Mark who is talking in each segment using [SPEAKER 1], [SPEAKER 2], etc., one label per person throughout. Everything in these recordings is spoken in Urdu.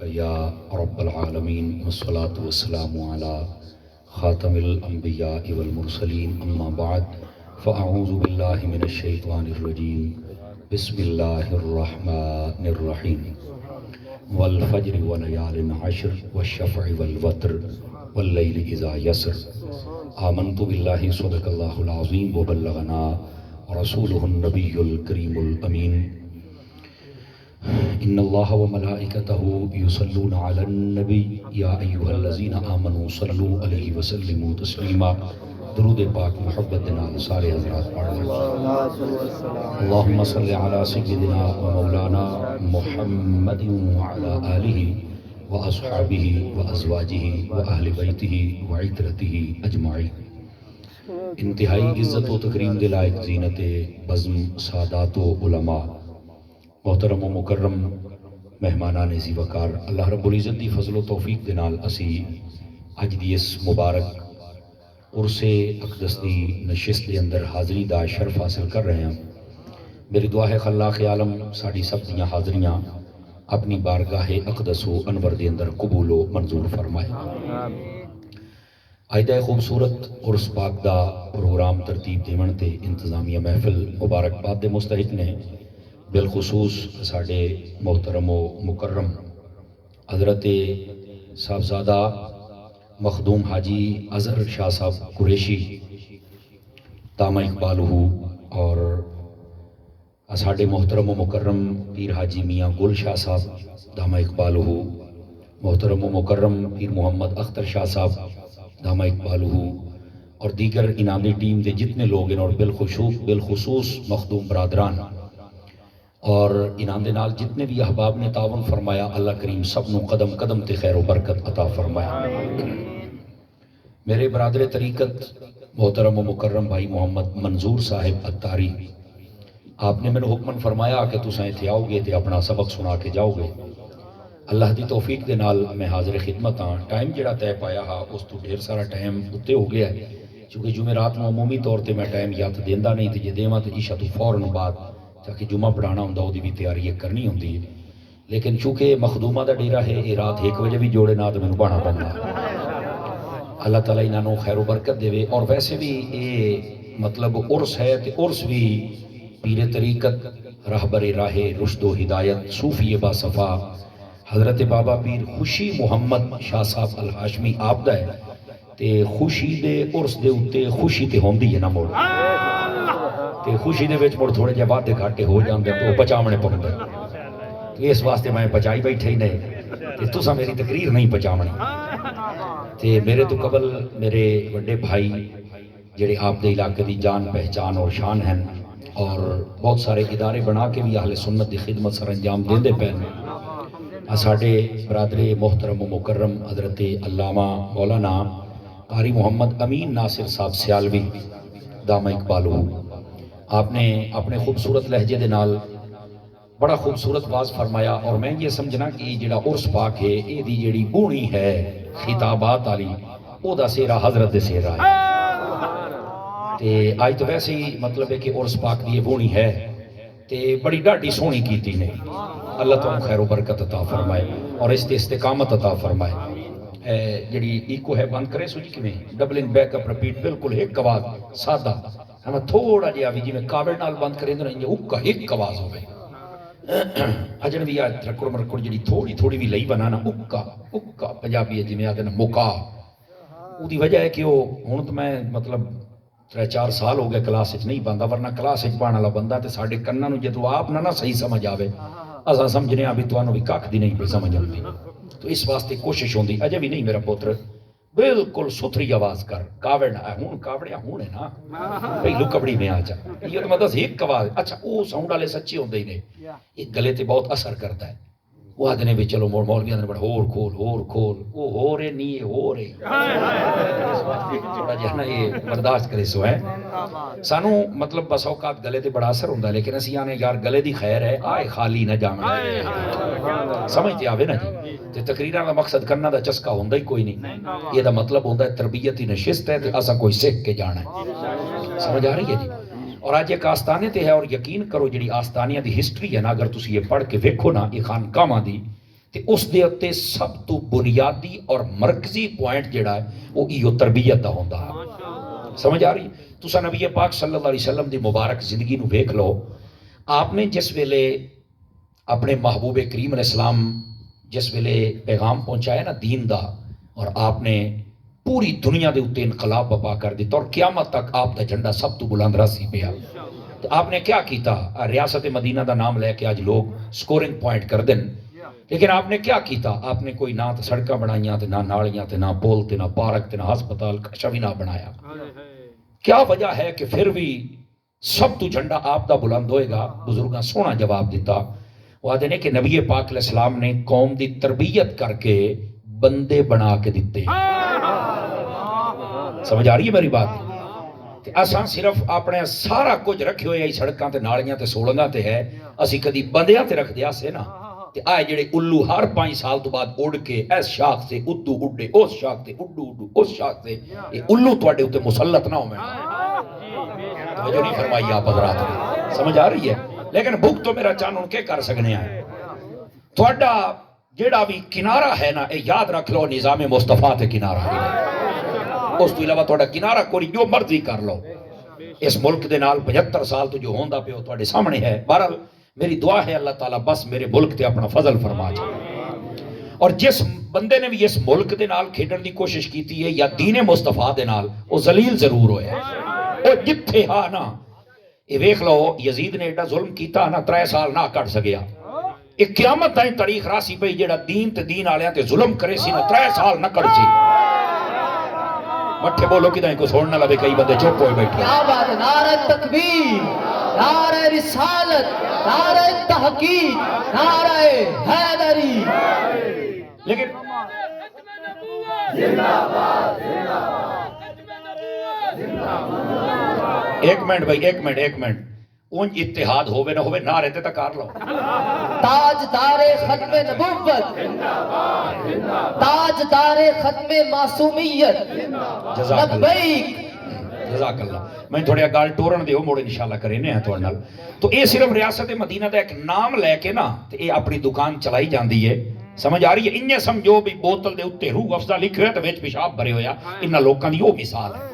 [SPEAKER 1] یا رب العالمین والصلاة والسلام علی خاتم الانبیاء والمرسلین اما بعد فاعوذ باللہ من الشیطان الرجیم بسم اللہ الرحمن الرحیم والفجر ولیال عشر والشفع والوتر واللیل اذا یسر آمنت باللہ صدق اللہ العظیم وبلغنا رسولہ النبی الکریم الامین ان اللہ وملائکتہ یصلون علی النبی یا ایہا الذین آمنوا صلوا علیہ وسلموا تسلیما درود پاک محبت دنال سارے حضرات پڑھ لیں اللہم صلی علی سیدنا و مولانا محمد وعلی آلہ و اصحابہ و ازواجہ و اہل بیتہ و عترتہ اجمعین۔ انتہائی عزت و تکریم دلائق زینت بزم سادات و علماء محترم و مکرم مہمانان ذی وقار اللہ رب العزت دی فضل و توفیق دے نال اسی اج دی اس مبارک عرس اقدس دی نشست دے اندر حاضری دا شرف حاصل کر رہے ہیں۔ میری دعا ہے خلاق عالم ساڑی سب دیاں حاضریاں اپنی بارگاہ اقدس و انور دے اندر قبول و منظور فرمائے۔ آئدہ خوبصورت عرس پاک دا پروگرام ترتیب دیون تے انتظامیہ محفل مبارکباد دے مستحق نے، بالخصوص ساڑے محترم و مکرم حضرت صاحبزادہ مخدوم حاجی اظہر شاہ صاحب قریشی دامہ اقبالہ اور ساڑے محترم و مکرم پیر حاجی میاں گل شاہ صاحب دامہ اقبالہ، محترم و مکرم پیر محمد اختر شاہ صاحب دامہ اقبالہ اور دیگر انعامی ٹیم دے جتنے لوگ ہیں اور بالخصوص مخدوم برادران اور انعام دے نال جتنے بھی احباب نے تعاون فرمایا، اللہ کریم سب نو قدم قدم تے خیر و برکت عطا فرمایا۔ میرے برادر طریقت محترم و مکرم بھائی محمد منظور صاحب اتاری، آپ نے میں نے حکمن فرمایا کہ تساں ایتھے آؤ گے تے اپنا سبق سنا کے جاؤ گے۔ اللہ دی توفیق دے نال میں حاضر خدمت ہاں۔ ٹائم جڑا طے پایا ہا اس تو ڈھیر سارا ٹائم اتے ہو گیا ہے، چونکہ جمعرات نو عمومی طور تے میں ٹائم یا تے دیندا نہیں تے جے دیواں تے عشاء تو فوراً بعد تاکہ جمعہ پڑھانا ہوں وہ بھی تیاری کرنی ہوں، لیکن چونکہ مخدومہ دا ڈیرہ ہے یہ رات 1 بجے بھی جوڑے نہ تو میں بانا پڑنا۔ اللہ تعالیٰ انہوں خیر و برکت دے۔ اور ویسے بھی یہ مطلب عرس ہے تو عرس بھی پیر طریقت رہبر راہ رشد و ہدایت صوفی با صفا حضرت بابا پیر خوشی محمد شاہ صاحب الہاشمی آپ دا ہے تے خوشی دے عرس دے اتے خوشی تے ہوندی ہے نا موڑ تے خوشی دے وچ مڑ تھوڑے جے وعدے گھاٹے ہو جاندے تو پچاونے پوندے، تو اس واسطے میں پچائی بیٹھے ہی نہیں تے تساں میری تقریر نہیں پچاونی۔ تے میرے تو قبل میرے بڑے بھائی جڑے آپ دے علاقے دی جان پہچان اور شان ہیں اور بہت سارے ادارے بنا کے بھی اہل سنت دی خدمت سر انجام دیندے پے ہیں۔ ساڈے برادر محترم و مکرم حضرت علامہ مولانا قاری محمد امین ناصر صاحب سیالوی دامہ اقبالہ، آپ نے اپنے خوبصورت لہجے دے نال بڑا خوبصورت باز فرمایا، اور میں یہ سمجھنا کہ جڑا عرس پاک ہے یہ دی جڑی بونی ہے خطابات والی او دا سیرا حضرت دے سیرا ہے تے آج تو ویسے ہی مطلب ہے کہ عرس پاک دی یہ بونی ہے تے بڑی ڈاڈی سونی کیتی نے۔ اللہ تعالیٰ خیر و برکت عطا فرمائے اور استقامت عطا فرمائے۔ جڑی ایکو ہے بند کرے سو جی کیویں ڈبلنگ بیک اپ رپیٹ بالکل ایک آواز سادہ ہمیں تھوڑا جہا بھی جی میں کاوڑ نال بند کریں دے نا اکا ایک آواز ہوئے اجن بھی آج رکڑ مرکڑ جڑی تھوڑی تھوڑی بھی لئی بنانا اکا پنجابی ہے جی میں آدھے نا مکا، او دی وجہ ہے کہ وہ ہوں تو میں مطلب 3-4 سال ہو گئے کلاس اچ نہیں بندا، ورنہ کلاس اچ پڑھن والا بندہ تے ساڈے کناں نو جدوں آپ نہ صحیح سمجھ آوے اساں سمجھنے آ بھی تانوں بھی ککھ دی نہیں پئی سمجھ آندی، تو اس واسطے کوشش ہوندی اجے بھی نہیں میرا پوتر بالکل ستھری آواز کر کاوڑ نہ ہوں کاوڑیا ہوں نا پہلو کبڑی میں آ جا یہ تو مطلب ایک آواز اچھا وہ ساؤنڈ والے سچے ہوندے ہی نے یہ گلے تے بہت اثر کرتا ہے۔ وہ آدھے بھی چلو مولوی آدھے بڑا ہور کھول وہ ہو رہے نہیں یہ ہو رہے تھوڑا جہا نا یہ برداشت کرے سو ہے سانو مطلب بس اوقات گلے تے بڑا اثر ہوندہ ہے، لیکن اسی آنے یار گلے دی خیر ہے آئے خالی نہ جانا سمجھتے آوے نا جی تے تقریران دا مقصد کرنا دا چسکا ہوندہ ہی کوئی نہیں، یہ دا مطلب ہوندہ ہے تربیتی نشست ہے تے اسا کوئی سکھ کے جانا ہے، سمجھ آ رہی ہے جی۔ اور آج ایک آستانے تے ہے اور یقین کرو جڑی آستانیاں دی ہسٹری ہے نا اگر تسی یہ پڑھ کے ویکھو نا یہ خانقاہاں دی تے تے اس دے اتے سب تو بنیادی اور مرکزی پوائنٹ جڑا ہے وہ ایو تربیت دا ہوندا ہے. سمجھ آ رہی؟ تسا نبی پاک صلی اللہ علیہ وسلم دی مبارک زندگی نو ویکھ لو. آپ نے جس ویلے اپنے محبوب کریم علیہ السلام جس ویلے پیغام پہنچایا نا دین دا، اور آپ نے پوری دنیا دے اتنے انقلاب بپا کر دیتا اور قیامت تک آپ دا جھنڈا سب تو بلند رسی پیا. تو آپ نے کیا کیتا؟ ریاست مدینہ دا نام لے کے آج لوگ سکورنگ پوائنٹ کر دیں، لیکن آپ نے کیا کیتا؟ آپ نے کوئی نہ تو سڑکاں بنائیاں تے نہ نالیاں تے نہ پول تے نہ پارک تے نہ ہسپتال کچھ بھی نہ بنایا. کیا وجہ ہے کہ پھر بھی سب تو جھنڈا آپ دا بلند ہوئے گا؟ بزرگاں سونا جواب دیتا. وہ آدھے نے کہ نبی پاک علیہ السلام نے قوم دی تربیت کر کے بندے بنا کے دیتے. سمجھ آ رہی ہے میری بات؟ اساں صرف اپنے سارا کچھ رکھے ہوئے سڑکاں تے نالیاں تے سولنگاں تے ہے، اسی کدی بندیاں تے رکھ دیا سے نا. تے آئے جڑے الو ہر 5 سال تو بعد اڑ کے اس شاخ سے ادو اڈے اس شاخ تے اڈو اس شاخ سے، یہ الو تواڈے اوتے مسلط نہ ہوویں. توجہ نہیں فرمائی آپ حضرات نے؟ سمجھ آ رہی ہے؟ لیکن بھوک تو میرا چان ان کے کر سکنے ہیں. تواڈا جڑا بھی کنارہ ہے نا، اے یاد رکھ لو نظام مصطفیٰ تے کنارہ ہے. اس تو علاوہ تواڈا کنارہ کوئی جو مرضی کر لو. اس ملک دے نال 75 سال تو جو ہوندا پیا تواڈے سامنے ہے. بہرحال میری دعا ہے اللہ تعالیٰ بس میرے ملک تے اپنا فضل فرما جائے. اور جس بندے نے بھی اس ملک دے نال کھیڈن دی کوشش کیتی ہے یا دین مصطفیٰ دے نال، وہ ذلیل ضرور ہویا ہے. اور جتھے ہاں نا یہ ویکھ لو یزید نے ایڈا ظلم کیتا نا 3 سال نہ کٹ سکیا. ایک قیامت تائیں تاریخ راسی پئی جیڑا دین تے دین آلیاں تے ظلم کرے سی نا 3 سال نہ کٹ سی. مٹھے بولو کدائیں کو سوڑنا لبے کئی بندے چوپ ہوئے بیٹھے.
[SPEAKER 2] کیا بات ہے! نعرہ تکبیر، نعرہ رسالت، نعرہ تحقیق، نعرہ حیدری.
[SPEAKER 1] لیکن ایک منٹ بھائی، ایک منٹ اون اتحاد ہوئے نہ ہوئے نعرے تے تکار لو.
[SPEAKER 2] تاجدار ختم نبوت، تاجدار ختم معصومیت،
[SPEAKER 1] جزاک اللہ،
[SPEAKER 2] لبیک.
[SPEAKER 1] جزاک اللہ. میں تھوڑے گال ٹورن دیو موڑے انشاءاللہ کرینے ہیں تھوڑے نال. تو اے صرف ریاست مدینہ دا ایک نام لے کے نا تے اے اپنی دکان چلائی جاندی ہے. سمجھ آ رہی ہے؟ انہیں سمجھو بھی بوتل دے اتے روح افزا لکھے ہوئے تو ویچ پیشاب بھرے ہویا. انہاں لوکاں دی وہ مثال ہے.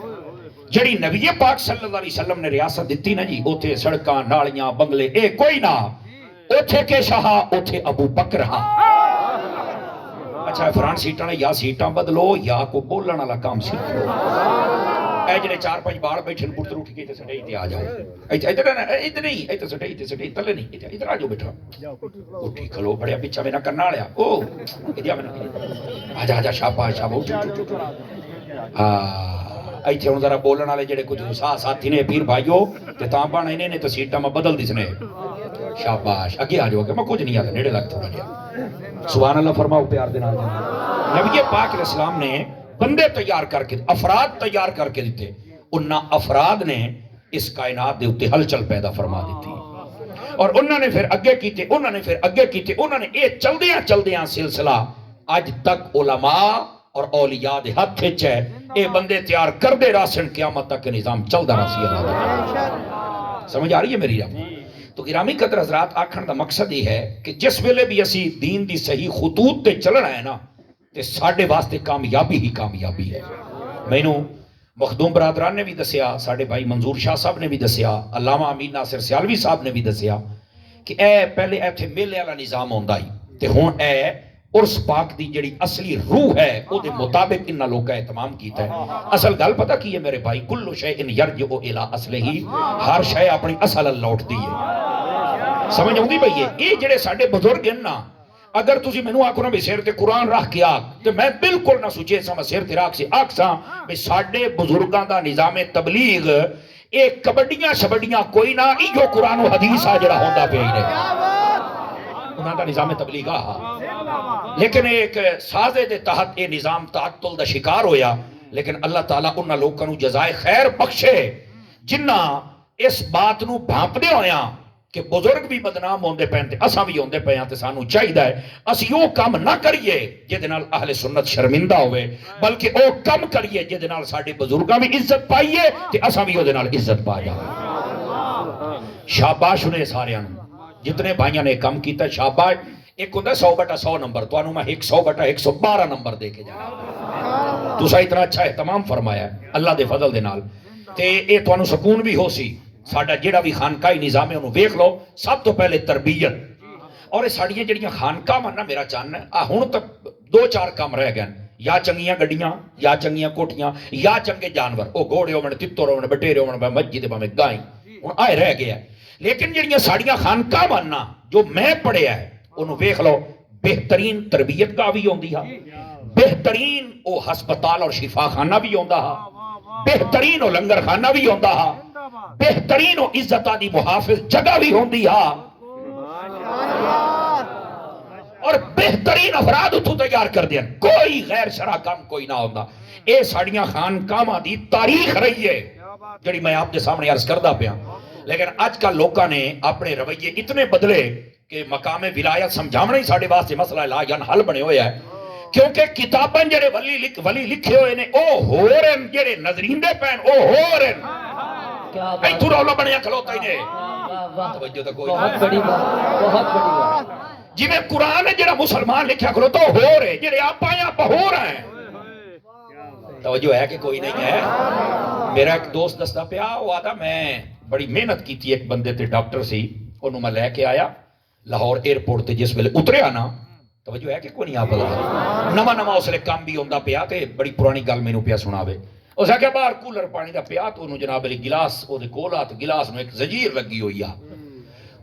[SPEAKER 1] جڑی نبی پاک صلی اللہ علیہ وسلم نے ریاست دیتی نا جی، اوتھے سڑکاں نالیاں بنگلے اے کوئی نہ. اوتھے کے شاہ اوتھے ابو بکر ہاں. اچھا فران سیٹاں نے یا سیٹاں بدلو یا کو بولن والا کام سیکھو. اے جڑے 4-5 بال بیٹھے پتر اٹھ کے تے سٹے تے آ جاؤ. ادھر نہیں ادھر سٹے تے سٹے تلے نہیں ادھر آ جاؤ بیٹھا. اٹھی کھلو بڑیا پیچھا میں نہ کرنا لیا. او ادھر میں آ جا شاباش شاباش اٹھ. ہاں ایتھے ہن ذرا بولن والے جڑے کچھ ساتھی نے پیر بھائیو تے تاں بن انہیں نے تے سیٹاں میں بدل دسنے. شاباش اگے آ جاؤ کہ میں کچھ نہیں آتا نیڑے لگ تھوڑا جہا. سبحان اللہ فرماؤ پیار دے نال. نبی پاک علیہ السلام نے بندے تیار کر کے افراد تیار کر کے دیتے. انہاں افراد نے اس کائنات دے اوتے ہلچل پیدا فرما دیتی. اور انہوں نے پھر اگے کیتے انہوں نے یہ چلدیاں سلسلہ اج تک علماء اور اولیاء دے ہاتھ وچ ہے. اے بندے تیار کر دے راسن قیامت تک نظام چلدا رہسی. اللہ سمجھ آ رہی ہے میری رب؟ تو گرامی قدر حضرات آکھن دا مقصد یہ ہے کہ جس ویلے بھی اسی دین دی صحیح خطوط تے چلنا ہے نا تے ساڈے واسطے کامیابی ہی کامیابی ہے. مینوں مخدوم برادران نے بھی دسیا، ساڈے بھائی منظور شاہ صاحب نے بھی دسیا، علامہ امین ناصر سیالوی صاحب نے بھی دسیا کہ اے پہلے ایتھے میلے والا نظام ہوندا ہی تے ہن اے عرس پاک دی جڑی اصلی روح ہے او دے مطابق انہاں لوکاں اہتمام کیتا ہے. اصل گل پتہ کی ہے میرے بھائی؟ کل شے ان یرجع الی اصلہ، ہر شے اپنی اصل لوٹدی ہے. سمجھ آؤندی بھئی؟ یہ جڑے ساڈے بزرگ ہیں نا، اگر تسی مینوں آکھو نا بھی سر تے قرآن رکھ کے آکھ تے میں بالکل نہ سوچے سا میں سر تے رکھ سے آکھساں بھی ساڈے بزرگاں دا نظام تبلیغ اے کبڈیاں شبڈیاں کوئی نہ، ایو قرآن و حدیث آ جڑا ہوندا پیا ہی رہے. انہاں دا نظام تبلیغ آ لیکن ایک سازے دے تحت یہ نظام تعطل دا شکار ہویا. لیکن اللہ تعالیٰ انہاں لوکاں نو جزائے خیر بخشے جنہ اس بات نو بھانپدے ہویا کہ بزرگ بھی بدنام ہوندے پین تے اساں بھی ہوندے پیاں تے سانو چاہیدا ہے اسی او کام نہ کریے جے نال اہل سنت شرمندہ ہوئے، بلکہ او کم کریے جے نال ساڈے بزرگاں بھی عزت پائیے تے اساں بھی او دے نال عزت پا جاواں. شاباش نے سارے جتنے بھائیاں نے کام کیتا، شاباش. ایک ہوتا ہے 100/100 نمبر، تو میں 100/112 نمبر دے کے جانا. تسا اتنا اچھا اہتمام فرمایا ہے اللہ دے فضل دے نال، تے اے تانوں سکون بھی ہو سی. ساڈا جیڑا بھی خانقاہی نظام ہے انہوں ویکھ لو. سب تو پہلے تربیت، اور ساڑیاں جڑیاں خانقاہ نا میرا چاننا ہے ہن تک 2-4 کام رہ گئے، یا چنگیاں گڈیاں، یا چنگیاں کوٹیاں، یا چنگے جانور، او گھوڑے ہون، تتر ہون، بٹیرے ہون، مسجد میں گائیں، ہن آئے رہ گیا. لیکن جڑیاں ساڑیاں خانقاہ نا جو میں پڑھیا ہے انہوں ویکھ لو، بہترین تربیت گاہ بھی ہوندی ہے، بہترین او ہسپتال اور شفا خانہ بھی ہوندا ہے، بہترین او لنگر خانہ بھی ہوندا ہے، بہترین او عزتاں دی محافظ جگہ بھی ہوندی ہے، اور بہترین افراد اتھو تیار کر دیا. کوئی غیر شرع کام کوئی نہ ہوندہ. اے ساڑیاں خانقاہ دی تاریخ رہی ہے جڑی میں آپ کے سامنے عرض کردہ پیا. لیکن آج کل لوگاں نے اپنے رویے اتنے بدلے کہ مقام ولایت سمجھاونا ہی ساڑے واسطے مسئلہ لا یا حل بنے ہوئے ہے. کیونکہ کتاباں جڑے ولی لکھے ہوئے نے او ہو رہن، جڑے نظرین دے پین او ہو رہن. اے تو رولا بنیا کھلوتا ہی نے. توجہ تو کوئی
[SPEAKER 2] بہت بڑی بات، بہت بڑی بات.
[SPEAKER 1] جی میں قرآن ہے جڑا مسلمان لکھیا کرو تو ہو رہے، جڑے آپ آئیں آپ ہو رہے ہیں. توجہ ہے کہ کوئی نہیں ہے. میرا ایک دوست دستا پیا، وہ آدھا میں بڑی محنت کی تھی ایک بندے تے ڈاکٹر سی، انہوں میں لے کے آیا لاہور ایئرپورٹ تے. جس ویلے اترے آنا توجہ ہے کہ کوئی نہیں آپ لگا نما اس لئے کام بھی ہوندہ پیا تے بڑی پرانی گل میں نو پیا سناوے. اس نے کہا باہر کولر پانی دا پیا تو انہوں جناب علی گلاس او دے کولا تو گلاس میں ایک زنجیر لگی ہوئی ہے.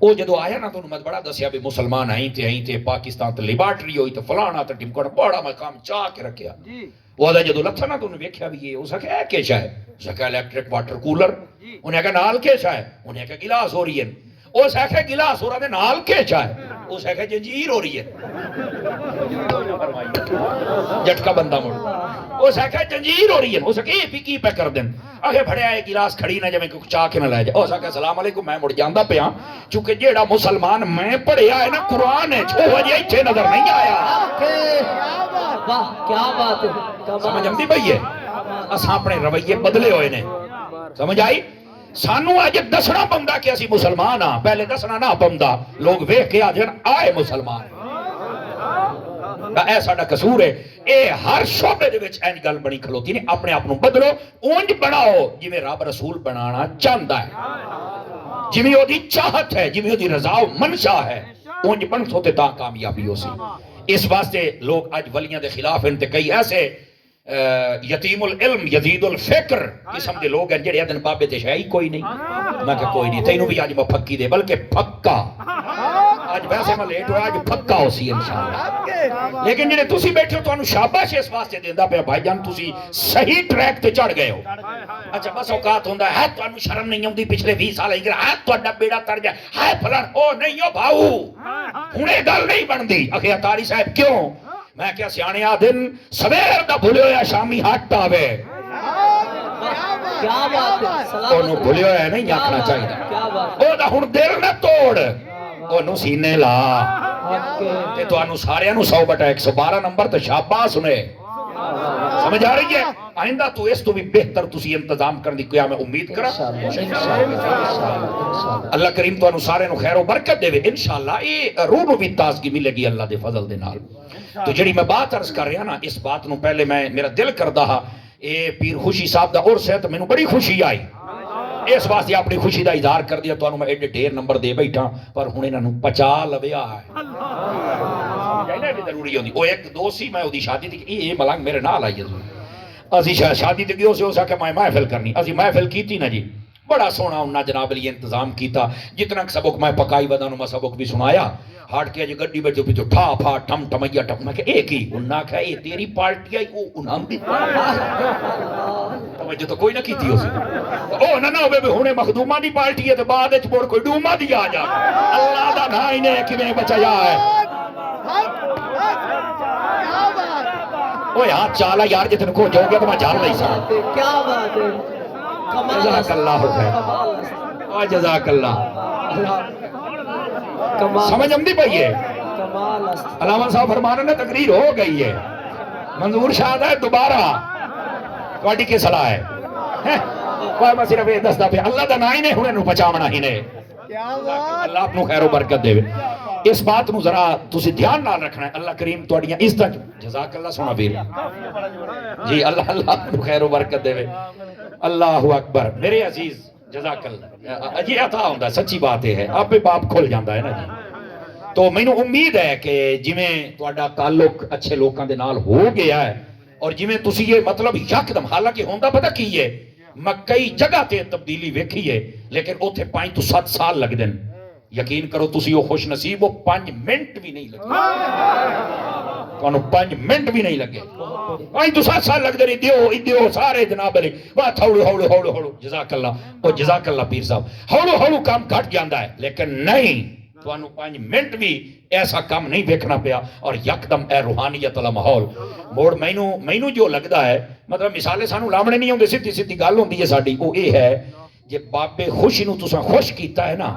[SPEAKER 1] او جدو آیا نا تو انہوں میں بڑا دسیا بھی مسلمان آئیں تے پاکستان تے لیبارٹری ہوئی تے فلانا تے ٹمکونا بڑا مقام چاہ کے رکھیا. وہ آدھا جدو لتھا نا تو انہوں ویکھیا بھی یہ. اس نے کہا کیا شاہ ہے؟ اس نے کہا الیکٹرک واٹر کولر. انہیں کہا نال کے شاہ ہے؟ انہیں کہا گلاس ہو رہی ہے. اس نے کہا گلاس ہو رہا ہے نال کے شاہ ہے؟ اس نے کہا جنجیر ہو رہی ہے. جٹکا بندہ مڑ. اس نے کہا جنجیر ہو رہی ہے. اس نے کہا یہ کی پہ کر دیں. آگے بڑھے آئے گلاس کھڑی نہ جب کچھ چاہ کے نہ لے جائے. اس نے کہا السلام علیکم میں مڑ جاندہ پہ ہاں چونکہ جیڑا مسلمان میں پڑھیا ہے نا قرآن ہے چھو وجہ اچھے نظر نہیں آیا.
[SPEAKER 2] واہ کیا بات ہے.
[SPEAKER 1] سمجھ ہم دی بھئی ہے اساں اپنے رویے بدلے ہوئے نے. سمجھ آئی؟ سانو آج دسنا بندہ کہ اسی مسلمان ہاں، پہلے دسنا نہ بندہ. لوگ ویکھ کے آج آئے مسلمان اے ساڈا قصور ہے. اے ہر شعبے دے وچ این گل بنی کھلوتی نے. اپنے آپ نو بدلو، اونج بناؤ جویں رب رسول بنانا چاہندا ہے، جویں او دی چاہت ہے، جویں او دی رضا و منشا ہے. اونج بن سو تے تاں کامیابی ہو سی. اس واسطے لوگ آج ولیاں دے خلاف ہیں تے کئی ایسے یتیم العلم یزید الفکر قسم دے لوگ ہیں جڑے ادن بابے تے شاہی کوئی نہیں. میں کہ کوئی نہیں تینوں بھی آج میں پھکی دے بلکہ پھکا. آج ویسے میں لیٹ ہوا آج پھکا ہو سی انشاءاللہ. لیکن جنہیں تسی بیٹھے ہو تو انہوں شاباش اس واسطے دیندہ پہ بھائی جان تسی صحیح ٹریک تے چڑھ گئے ہو. اچھا بس اوقات ہوندہ ہے تو انہوں شرم نہیں ہوندی پچھلے 20 سال ہے ہے تو اڈا بیڑا تر جائے ہے پھلان او نہیں ہو بھاؤ انہیں گل نہیں بن دی. اخی اتاری صاحب کیوں؟ میں کیا سیانے آدھن سویر دا بھولے ہویا شامی ہاتھ آوے.
[SPEAKER 2] کیا بات ہے.
[SPEAKER 1] انہوں بھولے ہویا نہیں آکھنا چاہیے. او دا ہن دل نہ توڑ انہوں سینے لا تے تو انہوں سارے انہوں 100/112 نمبر تے شابہ سنے. سمجھ آ رہی ہے؟ آئندہ تو اس تو بھی بہتر تسی انتظام کرنے کی میں امید کرا. اللہ کریم تو انہوں سارے انہوں خیر و برکت دے وے انشاءاللہ. یہ روح نو بھی تازگی ملے گی اللہ دے فضل دے نال. تو جڑی میں بات عرض کر رہا نا اس بات نو پہلے میں میرا دل کردہ ہا اے پیر خوشی صاحب دا عرس ہے تو میں نو بڑی خوشی آئی. اس واسطے اپنی خوشی دا اظہار کر دیا تو انہوں میں ایڈے ڈیر نمبر دے بیٹھا پر ہنے انہوں 50 لبیا ہے. جائنا بھی ضروری ہوندی. وہ ایک دو سی میں وہ دی شادی تھی کہ یہ ملنگ میرے نال آئی ہے. ازی شادی تھی گئے اسے کہ میں محفل کرنی. ازی محفل کی تھی نا جی بڑا سونا انہا جناب علی انتظام کیتا. جتنا سبق میں پکائی ودانوں میں سبق بھی سنایا. ہاٹ کیا جی گڑی بیٹھو پیچھو ٹھا پھا ٹھم ٹھمیا ٹھم. میں کہ ایک ہی انہا کہا یہ تیری پارٹی آئی وہ انہا بھی توجہ تو کوئی نہ کی تھی اسے. او نہ ہوئے بھی ہونے مخدومہ دی پارٹی ہے تو بعد اچھ بور کوئی ڈومہ دی آ جا. اللہ دا نائی نے کمیں بچایا ہے. اوہ ہاتھ چالا یار جتن کو جو گیا تو میں جان نہیں سکتا.
[SPEAKER 2] کیا بات ہے.
[SPEAKER 1] جزاک اللہ خیر. جزاک اللہ. سمجھ ہم دی پئی ہے. علامہ صاحب فرمانا نے تقریر ہو گئی ہے. منظور شاہد ہے دوبارہ کوئی کی صلاح ہے. کوئی میں صرف یہ دستا پہ اللہ دا نائی نے ہونے نو پچامنا ہی نے. اللہ اپنو خیر و برکت دے. اس بات نو ذرا تسی دھیان نال رکھنا ہے. اللہ کریم تواڈیاں عزتاں جزاک اللہ سونا ویر جی اللہ اللہ خیر و برکت دے. اللہ اکبر میرے عزیز جزاک اللہ. یہ عطا ہوندا سچی بات ہے آپ باپ کھل جاندا ہے نا جی. تو مینوں امید ہے کہ جویں تہاڈا تعلق اچھے لوکاں دے نال ہو گیا ہے اور جویں تسی یہ مطلب یکدم حالانکہ ہوندا پتہ کی ہے میں کئی جگہ تے تبدیلی ویکھی ہے لیکن اوتھے 5 تو 7 سال لگ دن. یقین کرو تسی وہ خوش نصیب وہ 5 منٹ بھی نہیں لگے تانوں 5 منٹ بھی نہیں لگے 5 تو 7 سال لگ دے دیو سارے جناب علی بات ہولو ہولو ہولو ہولو جزاک اللہ او جزاک اللہ پیر صاحب ہولو ہولو کام گھٹ جاندا ہے لیکن نہیں تانوں 5 منٹ بھی ایسا کام نہیں دیکھنا پیا اور یکدم اے روحانیت والا ماحول موڑ مینوں جو لگدا ہے مطلب مثالے سانو لامنے نہیں ہوندے سیدھی سیدھی گل ہوندی ہے ساڈی او اے ہے جے بابے خوشی نو تساں خوش کیتا ہے نا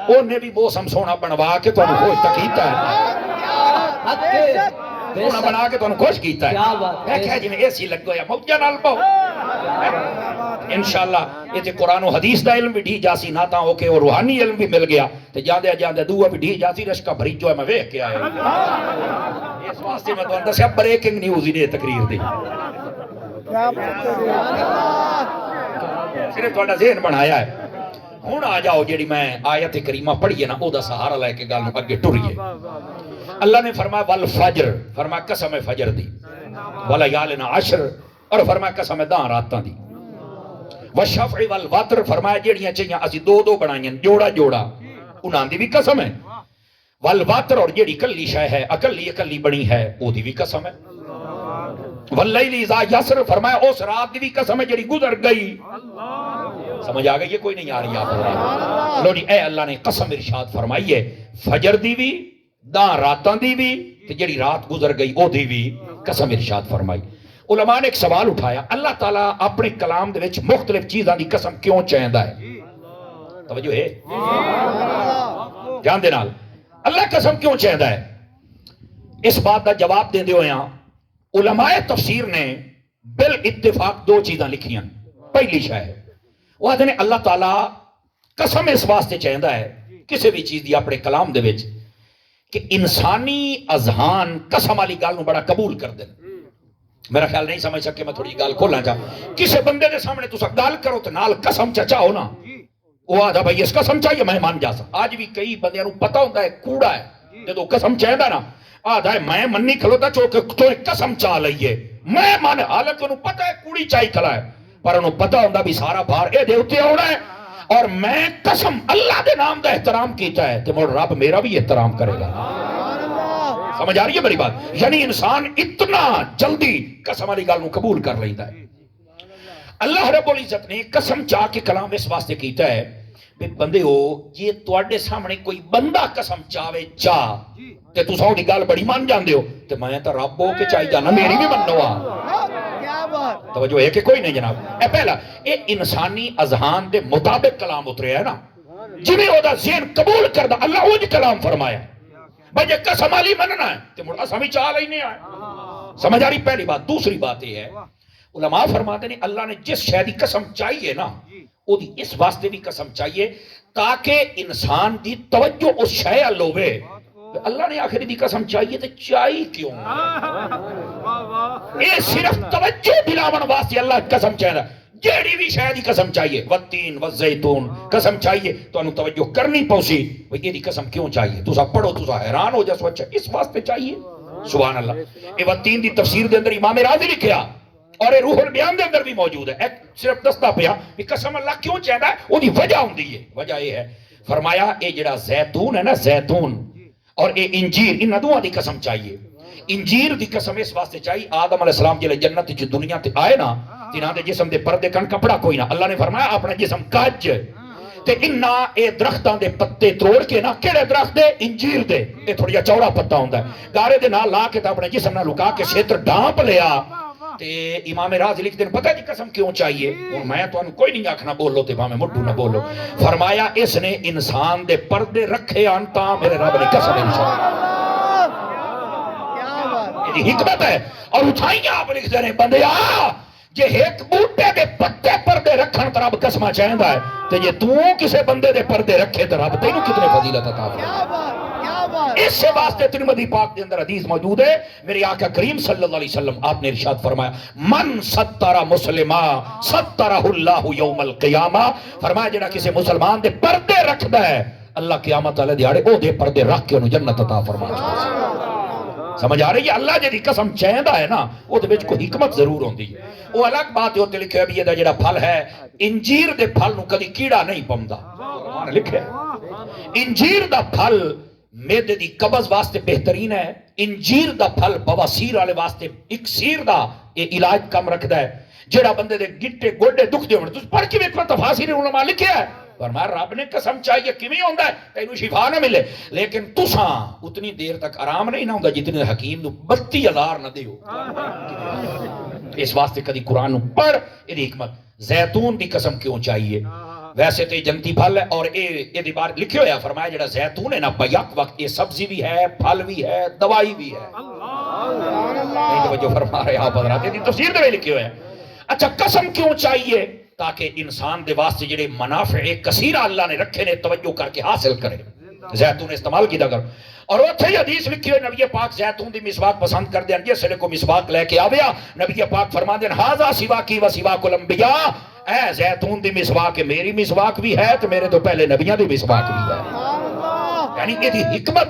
[SPEAKER 1] اونے بھی موسم سونا بنوا کے تانوں خوش تا کیتا ہے سونا بنا کے تانوں خوش کیتا ہے میں کہہ جویں اے سی لگو یا موجہ نال پاؤ انشاءاللہ یہ تے قرآن و حدیث دا علم بھی ڈھی جاسی نہ تاں اوکے اور روحانی علم بھی مل گیا تے جاندے جاندے دعا بھی ڈھی جاسی رشکا بھری جو ہے میں ویکھ کے آیا اس واسطے میں تو دسیا بریکنگ نیوز ہی نے تقریر دی صرف تہاڈا ذہن بنایا ہے. ہن آ جاؤ جیڑی میں آیت کریمہ پڑھی ہے نا او دا سہارا لے کے گل نوں اگے ٹریے. اللہ نے فرمایا والفجر فرمایا قسم ہے فجر دی ولیالن عشر اور فرمایا قسم ہے 10 راتاں دی والشفع والوتر فرمایا جیڑیاں چیزاں اسی دو دو بنائیاں جوڑا جوڑا انہاں دی بھی قسم ہے والوتر اور جیڑی کلی شے ہے اکلی بنی ہے او دی بھی قسم ہے واللیل اذا یسر فرمایا اس رات دی بھی قسم ہے جیڑی گزر گئی. سمجھ آ گئی یہ کوئی نہیں آ رہی آپ لو جی اے اللہ نے قسم ارشاد فرمائی ہے فجر دی بھی 10 راتاں دی بھی تے جیڑی رات گزر گئی او دی بھی قسم ارشاد فرمائی. علماء نے ایک سوال اٹھایا اللہ تعالیٰ اپنے کلام دے وچ مختلف چیزاں دی قسم کیوں چاہندا ہے؟ توجہ ہے جان دے نال اللہ قسم کیوں چاہندا ہے؟ اس بات دا جواب دیندے ہویاں علماء تفسیر نے بالاتفاق 2 چیزاں لکھیاں. پہلی شے ہے وہ آدھے نے اللہ تعالیٰ قسم اس واسطے چاہندا ہے کسی بھی چیز دی اپنے کلام دے وچ کہ انسانی اذہان قسم والی گل نوں بڑا قبول کر دیں. میرا خیال نہیں سمجھ سکے میں تھوڑی گل کھولنا چاہ کسی بندے دے سامنے تسا گل کرو تو نال قسم چاہو نا وہ آدھا بھائی اس قسم چاہیے میں مان جا سکتا. آج بھی کئی بندیاں نوں پتہ ہوتا ہے کوڑا ہے جدو قسم چاہدا نا آدھا ہے میں منی کھلوتا چوکے تو قسم چاہ لئیے میں مان حالت انہوں پتہ ہے کوڑی چاہی کھلا ہے پر انہوں پتہ ہوتا بھی سارا بھار اے دیوتے ہونا ہے اور میں قسم اللہ دے نام دا احترام کیتا ہے تو مول رب میرا بھی احترام کرے گا. سمجھ آ رہی ہے بڑی بات یعنی انسان اتنا جلدی قسم والی گل قبول کر لیتا ہے. اللہ رب العزت نے قسم چاہ کے کلام اس واسطے کیتا ہے کہ بندے ہو یہ تواڈے سامنے کوئی بندہ قسم چاہے چاہ تے تساں دی گل بڑی مان جاندے ہو تے میں تے رب ہو کے چاہی جانا میری بھی منو آ. توجہ ہے کہ کوئی نہیں جناب اے پہلا اے انسانی اذہان دے مطابق کلام اتریا ہے نا جویں او دا ذہن قبول کردا اللہ وہ کلام فرمایا بھائی جے قسم والی مننا ہے تے مڑ اساں وی چاہ لینے آئے. سمجھ آ رہی پہلی بات. دوسری بات یہ ہے علماء فرماتے ہیں اللہ نے جس شے دی قسم چاہیے نا او دی اس واسطے بھی قسم چاہیے تاکہ انسان دی توجہ اس شے ال ہوے. اللہ نے آخری دی قسم چاہیے تے چاہی کیوں اے صرف توجہ دلاون واسطے اللہ قسم چاہندا جیڑی بھی شے دی قسم چاہیے والتین والزیتون قسم چاہیے تو انہوں توجہ کرنی پوسی بھئی یہ دی قسم کیوں چاہیے تسا پڑھو تسا حیران ہو جا سوچا اس واسطے چاہیے. سبحان اللہ. اے والتین دی تفسیر دے اندر امام راضی لکھیا اور اے روح البیان دے اندر بھی موجود ہے. ایک صرف دستا پیا کہ قسم اللہ کیوں چاہتا ہے وہ دی وجہ ہوندی ہے. وجہ یہ ہے فرمایا اے جڑا زیتون ہے نا زیتون اور اے انجیر ان دونوں دی قسم چاہیے. انجیر دی قسم اس واسطے چاہیے آدم علیہ السلام جلے جنت وچ دنیا تے آئے نا تیناں دے جسم دے پردے کن کپڑا کوئی نہ اللہ نے فرمایا اپنا جسم کج تے انہاں اے درختاں دے پتے توڑ کے نا کیڑے درخت دے انجیر دے اے تھوڑا چوڑا پتا ہوندا ہے گارے دے نال لا کے تے اپنے جسم نال لکا کے چھتر ڈھانپ لیا. تے امام راضی لکھتے ہیں پتہ جی قسم کیوں چاہیے اور میں تو انہوں کوئی نہیں آکھنا بولو تے میں مڈو نہ بولو فرمایا اس نے انسان دے پردے رکھے آنتا میرے رب نے قسم انسان یہ حکمت ہے. اور اٹھائیں آپ لکھ دے رہے بندے جے ایک بوٹے دے پتے پردے رکھن تو رب قسمہ چاہندا ہے تے جے تو کسے بندے دے پردے رکھے تو رب تینوں کتنے فضیلت عطا فرمائے. اس سے واسطے ترمذی پاک کے اندر حدیث موجود ہے، میرے آقا کریم صلی اللہ علیہ وسلم آپ نے ارشاد فرمایا من ستر مسلما سترہ اللہ یوم القیامہ، فرمایا جڑا کسی مسلمان دے پردے رکھدا ہے اللہ قیامت والے دیہاڑے او دے پردے رکھ کے انہوں جنت عطا فرماتا۔ سمجھ آ رہی ہے؟ اللہ جی قسم چاہندا ہے نا وہ دے وچ کوئی حکمت ضرور ہوندی ہے۔ وہ الگ بات ہوتے لکھے ابھی یہ جڑا پھل ہے انجیر دے پھل نو کدی کیڑا نہیں پوندا، قرآن لکھے انجیر دا پھل میدے دی قبض واسطے بہترین ہے، انجیر دا پھل بواسیر والے واسطے اکسیر دا یہ علاج کم رکھدا ہے، جڑا بندے دے گٹے گوڈے دکھ دے تس پڑھ کے ویکھو تفاسیر علماء لکھیا ہے، فرمایا رب نے قسم چاہیے کیویں ہوندا ہے تینوں شفا نہ ملے، لیکن تساں اتنی دیر تک آرام نہیں نہ ہوندا جتنے حکیم نو 32,000 نہ دیو۔ اس واسطے کدی قرآن نو پڑھ یہ حکمت۔ زیتون دی قسم کیوں چاہیے؟ ویسے تو یہ جنتی پھل ہے اور یہ بار لکھے ہویا فرمایا جڑا زیتون ہے نا بیک وقت یہ سبزی بھی ہے پھل بھی ہے دوائی بھی ہے۔ نہیں توجہ فرما رہے آپ حضرات، یہ تفسیر دے لکھے ہوئے ہیں۔ اچھا قسم کیوں چاہیے؟ تاکہ انسان دے واسطے جڑے منافع کثیرہ اللہ نے رکھے نے توجہ کر کے حاصل کرے، زیتون استعمال کی کر۔ اور اتھے ہی حدیث لکھی ہوئے نبی پاک زیتون دی مسواک پسند کر دیں، جس نے کو مسواک لے کے آویا نبی پاک فرما دیں ھذا سواکی و سواک الانبیاء، اے زیتون دی مسواک میری مسواک بھی ہے تو میرے تو پہلے نبیوں دی مسواک بھی ہے۔ یعنی یہ دی حکمت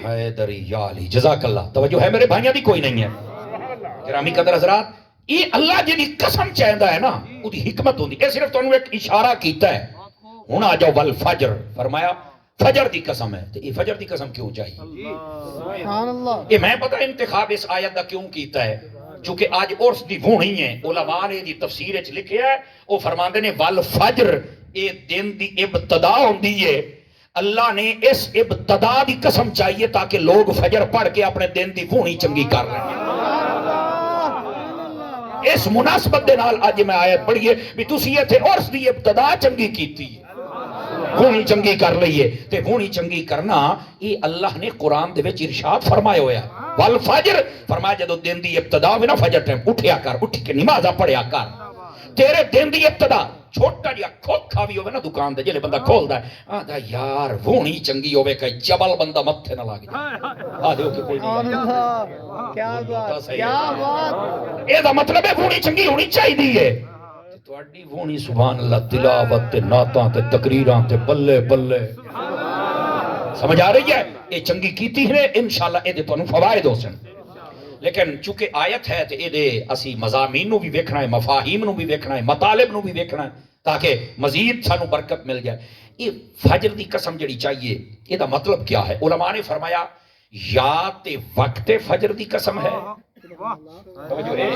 [SPEAKER 1] حیدری یا علی جزاک اللہ، توجہ ہے میرے بھائیاں دی کوئی نہیں ہے گرامی قدر حضرات۔ یہ اللہ جی قسم چاہندا ہے نا وہ دی حکمت ہوندی، یہ صرف تانوں ایک اشارہ کیتا ہے۔ ہن آ جاؤ والفجر، فرمایا فجر دی قسم ہے، تو یہ فجر دی قسم کیوں چاہیے؟ یہ میں پتہ انتخاب اس آیت دا کیوں کیتا ہے، چونکہ آج عرس دی وہنی ہے، علماء نے دی تفسیر وچ لکھیا ہے، وہ فرماندے نے والفجر یہ دن دی ابتدا ہوندی ہے، اللہ نے اس ابتدا دی قسم چاہیے تاکہ لوگ فجر پڑھ کے اپنے دن دی وہنی چنگی کر لیں۔ اس مناسبت دے نال آج میں آیت پڑھیے بھی تسی یہ تھے عرس دی ابتدا چنگی کیتی ہے، وہنی چنگی کر لئیے، تے وہنی چنگی کرنا یہ اللہ نے قرآن دے وچ ارشاد فرمایا ہویا ہے۔ والفجر فرمایا جدو دن دی ابتدا ہوئے نا فجر ٹائم اٹھیا کر، اٹھ کے نمازہ پڑھیا کر، تیرے دن دی ابتدا چھوٹا جیا کھوکھا بھی ہوئے نا دکان دے جلے بندہ کھول دا ہے آدھا یار وہنی چنگی ہوئے کہ جبل بندہ متھے نہ لاگ جائے، آدھے ہو کہ کوئی نہیں آگا،
[SPEAKER 2] کیا بات، کیا بات،
[SPEAKER 1] اے دا مطلب ہے وہنی چنگی ہونی چاہی دی ہے۔ تو اڈی وہنی سبحان اللہ تلاوت تے نعتاں تے تقریراں تے بلے بلے، سمجھ آ رہی ہے؟ یہ چنگی کیتی ہے انشاءاللہ اے دے تو انہوں فوائد ہو سن، لیکن چونکہ آیت ہے تو اے دے اسی مضامین نو بھی ویکھنا ہے، مفاہیم نو بھی ویکھنا ہے، مطالب نو بھی ویکھنا ہے تاکہ مزید سانو برکت مل جائے۔ یہ فجر دی قسم جڑی چاہیے یہ دا مطلب کیا ہے؟ علماء نے فرمایا یا تے وقت فجر دی قسم ہے، توجہ ہے،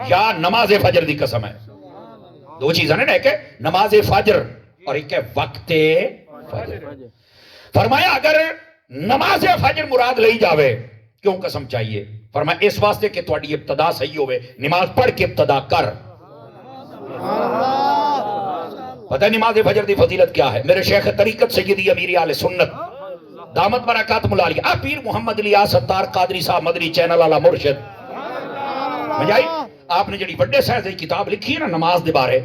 [SPEAKER 1] یا نماز فجر دی قسم ہے، دو چیزیں ہیں نا، ایک ہے نماز فجر اور ایک ہے وقت فجر۔ فرمایا اگر نماز فجر مراد لئی جاوے کیوں قسم چاہیے؟ فرمایا اس واسطے کہ تہاڈی ابتدا صحیح ہوئے، نماز پڑھ کے ابتدا کر۔ پتہ نماز فجر دی فضیلت کیا ہے؟ میرے شیخ طریقت سیدی امیر اہل سنت دامت برکات ملالیہ آپ پیر محمد الیاس ستار قادری صاحب مدنی چینل والا مرشد مجھائی آپ نے جڑی بڑے سائز کتاب لکھی ہے نا نماز دے بارے،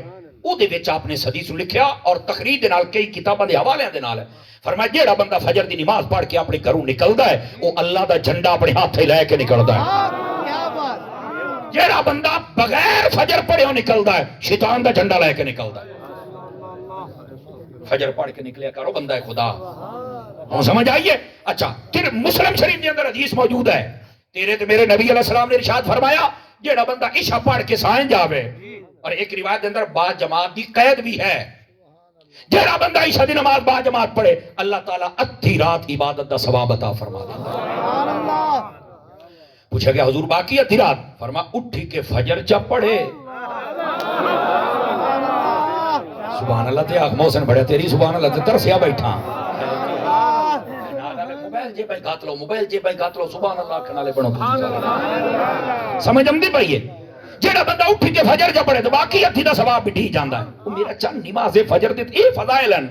[SPEAKER 1] او دے وچ آپ نے حدیث لکھیا اور تقریر دے نال کئی کتاباں دے حوالے دے نال ہے۔ فرمایا جیڑا بندہ فجر دی نماز پڑھ کے اپنے گھروں نکلدا ہے وہ اللہ دا جھنڈا اپنے ہاتھ لے کے نکلدا ہے۔ جیڑا بندہ بغیر فجر پڑھے ہو نکلدا ہے شیطان دا جھنڈا لے کے نکلدا ہے۔ فجر پڑھ کے نکلیا کرو بندہ خدا، ہاں سمجھ آئیے؟ اچھا پھر مسلم شریف کے اندر حدیث موجود ہے، تیرے تے میرے نبی علیہ السلام نے ارشاد فرمایا جیڑا بندہ عشاء پڑھ کے سائیں جاوے، اور ایک روایت کے اندر با جماعت دی قید بھی ہے، جیڑا بندہ عشاء دی نماز با جماعت پڑھے اللہ تعالیٰ ادھی رات عبادت دا ثواب عطا فرما دیتا ہے۔ پوچھا گیا حضور باقی ادھی رات؟ فرما اٹھی کے فجر جب پڑھے۔ سبحان اللہ تے آگ محسن بڑھے تیری سبحان اللہ تے ترسیا بیٹھا موبائل جے بھائی گھات لو، موبائل جے بھائی گھات لو، سبحان اللہ کھنالے بڑھو سمجھ ہم دی پائیے۔ جیڑا بندہ اٹھی کے فجر جب پڑھے تو باقی ادھی دا ثواب بھی ٹھیک جاندہ ہے۔ وہ میرا چند نماز فجر دیتا یہ فضائل ہیں،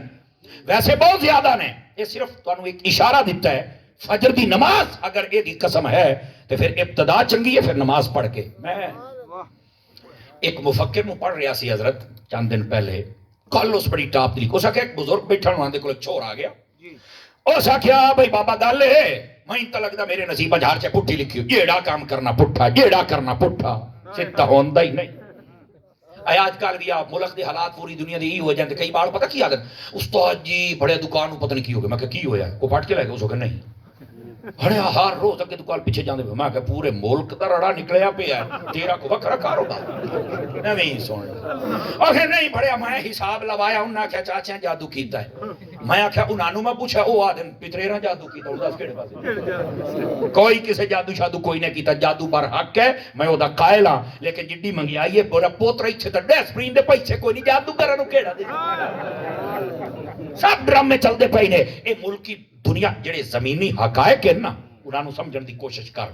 [SPEAKER 1] ویسے بہت زیادہ نے، یہ صرف تو انہوں ایک اشارہ دیتا ہے۔ فجر دی نماز اگر یہ دی قسم ہے تو پھر ابتدا چنگی ہے، پھر نماز پڑھ کے میں ایک مفکر نو پڑھ رہا سی حضرت چند دن پہلے، کل اس بڑی ٹاپ دی اس آخیا ایک بزرگ بیٹھا انہوں نے ایک چھوڑ آ گیا، اس آخیا بھائی بابا گل ہے میں تو لگتا میرے نصیب جھاڑ چ پٹھی لکھی جیڑا کام کرنا پٹھا، جیڑا کرنا پٹھا، سیدھا ہوندا ہی نہیں۔ آج کل بھی آپ ملک دے حالات پوری دنیا دے ہی ہو جاندے، کئی بار پتہ کی آدن استاد جی بڑے دکان پتہ نہیں کی ہو گیا، میں کہ کی ہویا کو پٹ کے لے گیا، اس کو کہ نہیں بڑے ہر روز اگے دکان پیچھے جاندے، میں کہ پورے ملک دا رڑا نکلیا پیا تیرا کو وکھرا کاروبار نہیں سن اوکے نہیں بڑے میں حساب لوایا انہاں کہ چاچا جادو کیتا ہے، میں آخیا انہوں میں پوچھا وہ آدن پتریرا جادو کیتا دس کہڑے پاسے کوئی کسی جادو شادو کوئی نہیں کیتا، جادو بر حق ہے میں وہ قائل ہاں، لیکن جڈی منگیائی ہے بڑا پوترا اتنے تو ڈیسپرین دے پیچھے کوئی نہیں، جادوگر نو کیڑا دے سب ڈرامے چلتے پے نے۔ اے ملک کی دنیا جڑے زمینی حقائق ہیں نا انہوں سمجھن دی کوشش کر،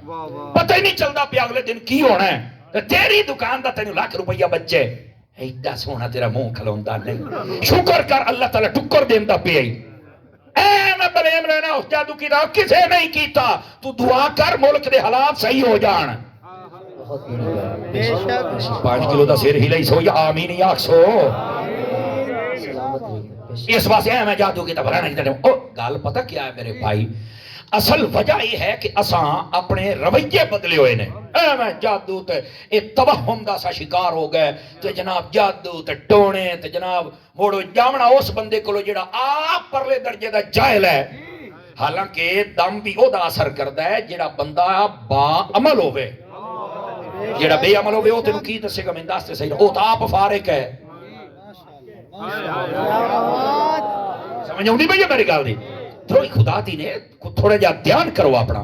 [SPEAKER 1] پتہ ہی نہیں چلتا پیا اگلے دن کی ہونا ہے، تیری دکان دا تینوں لاکھ روپیہ بچے ایڈا سونا تیرا منہ کھلوندا نہیں، شکر کر اللہ تعالی ٹکر دیندا پیا ہی۔ اے میں بلیم لینا اس جادو کی راہ کسے نہیں کیتا، تو دعا کر ملک دے حالات صحیح ہو جان۔ 5 کلو دا سیر ہی لئی سو یا آمین یا سو اس واسطے ہے میں جادو کی تبرہ نہیں دے او گال پتہ کیا ہے میرے بھائی، اصل وجہ یہ ہے کہ اساں اپنے رویے بدلے ہوئے نے۔ اے میں جادو تے ایک توہم دا سا شکار ہو گئے تے جناب جادو تے ٹونے تے جناب موڑو جامنا اس بندے کو جڑا آپ پرلے درجے دا جاہل ہے، حالانکہ دم بھی او دا اثر کردا ہے جڑا بندہ با عمل ہوئے، جڑا بے عمل ہوئے او تینوں کی دسے گا میں دس تے صحیح او تا آپ فارق ہے۔ سمجھ آؤں دی بھئی میری گال دی تھوڑی خدا دی نے تھوڑے جا دھیان کرو اپنا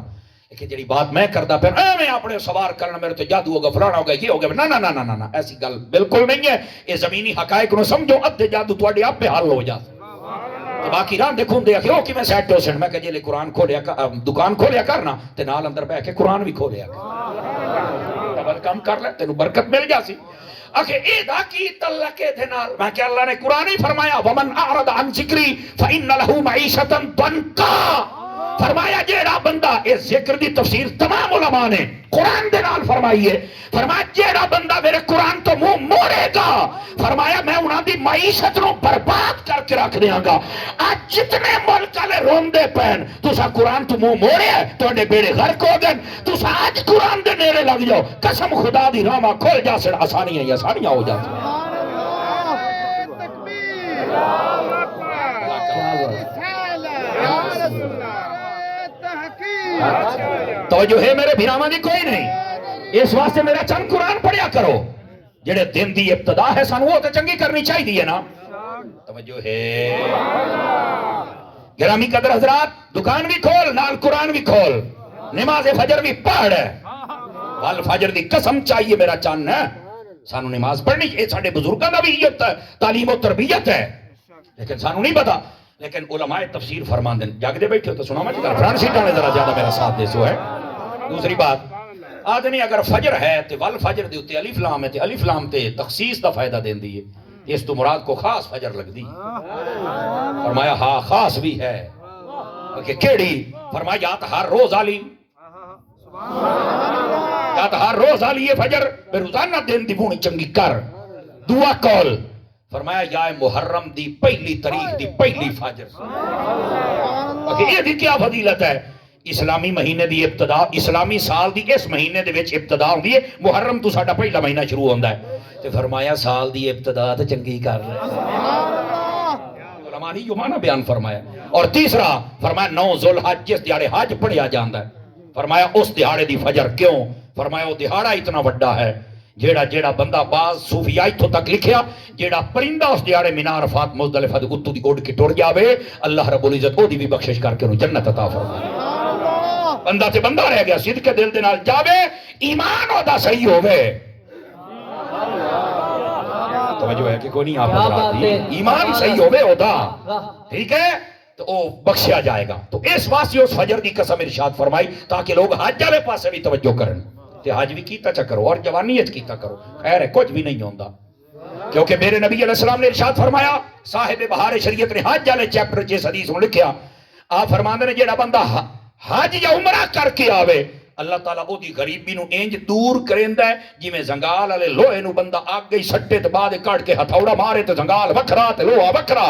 [SPEAKER 1] کہ جڑی بات میں کردا پھر میں اپنے سوار کرنا میرے تو جادو ہوگا فلانا ہوگا یہ ہوگا نا نا نا نا نا ایسی گل بالکل نہیں ہے۔ یہ زمینی حقائق نو سمجھو ادھے جادو تواڈے آپ پہ حل ہو جاتا، باقی راہ دیکھوں دے کہ او کیویں سیٹ ہو سن میں کہ جے قرآن کھولیا دکان کھولیا کرنا تے نال اندر بیٹھ کے قرآن بھی کھولیا کر کم کر لے تینوں برکت مل جاسی۔ اکھے اے دا کی تعلق ہے دے نال میں کہ اللہ نے قرآن ہی فرمایا ومن اعرض عن ذکری فإن له معیشۃ ضنکا، فرمایا جیڑا بندہ اس ذکر دی تفسیر تمام علماء نے قرآن دے نال فرمائی ہے، فرمایا جیڑا بندہ میرے قرآن تو منہ موڑے گا فرمایا میں انہاں دی معیشت نو برباد کر کے رکھ دیاں گا۔ آج جتنے ملک والے روندے پین تسا قرآن تو منہ موڑے ہے تواڈے بیڑے غرق ہو گئے، تسا آج قرآن دے نیڑے لگ جاؤ قسم خدا دی راما کھل جا سن آسانیاں ہی آسانیاں ہو جاتی۔ توجہ ہے میرے بھیراما دی کوئی نہیں، اس واسطے میرا چند قرآن پڑھیا کرو، جڑے دن دی ابتدا ہے سانو وہ تے چنگی کرنی چاہی دی ہے نا۔ توجہ ہے گرامی قدر حضرات، دکان بھی کھول نال قرآن بھی کھول، نماز فجر بھی پڑھ، والفجر دی قسم چاہیے میرا چند ہے سانو نماز پڑھنی، یہ ساڑھے بزرگاں دا بھی تعلیم و تربیت ہے، لیکن سانو نہیں پتا۔ لیکن علماء تفسیر فرمان دیں جاگ دے بیٹھے ہو تو سنا میں چکر فران سیٹانے ذرا زیادہ میرا ساتھ دے سو ہے۔ دوسری بات آدھنی اگر فجر ہے تو والفجر دے ہوتے الف لام ہے تو الف لام تے تخصیص دا فائدہ دین دیئے، اس تو مراد کو خاص فجر لگ دی، فرمایا ہاں خاص بھی ہے کہ کیڑی، فرمایا یا تو ہر روز آلی، یا تو ہر روز آلی یہ فجر بے روزانہ دین دی بونی چنگی کر۔ دعا کول فرمایا یا محرم دی پہلی تاریخ دی پہلی فجر، یہ دی کیا فضیلت ہے؟ اسلامی مہینے دی ابتدا، اسلامی سال دی اس مہینے دے وچ ابتدا ہوندی ہے، محرم تو ساڈا پہلا مہینہ شروع ہوندا ہے، تے فرمایا سال دی ابتدا تے چنگی کر لے، علماء نے یہ معنی بیان فرمایا۔ اور تیسرا فرمایا 9 ذوالحج جس دیہاڑے حج پڑھیا جاندا ہے، فرمایا اس دیہاڑے دی فجر کیوں؟ فرمایا وہ دیہاڑا اتنا بڑا ہے جیڑا بندہ باز صوفیاء اتھوں تک لکھیا جیڑا پرندہ اس دیہاڑے مینا عرفات مزدلفہ دے اتو دی اڑ کے ٹر جاوے اللہ رب العزت او دی بھی بخشش کر کے انہوں جنت عطا فرمائے۔ بندہ تے بندہ رہ گیا صدق دل دے نال جاوے ایمان او دا صحیح ہوئے، توجہ ہے کہ کوئی نہیں آپ حضرات دی ایمان صحیح ہوئے او دا ٹھیک ہے تو او بخشیا جائے گا۔ تو اس واسطے اس فجر دی قسم ارشاد فرمائی تاکہ لوگ حج والے پاسے بھی توجہ کریں، تے حج بھی کیتا چا کرو اور جوانیت کیتا کرو، خیر ہے کچھ بھی نہیں ہوندا، کیونکہ میرے نبی علیہ السلام نے ارشاد فرمایا صاحب بہار شریعت نے حج والے چیپٹر جس حدیث میں لکھیا آپ فرماندے نے جیڑا بندہ حج یا عمرہ کر کے آوے اللہ تعالیٰ او دی غریبی نو انج دور کریندا ہے جی میں زنگال والے لوہے نو بندہ آگ گئی سٹے تے بعد کٹ کے ہتھوڑا مارے تے زنگال وکھرا تے لوہا وکھرا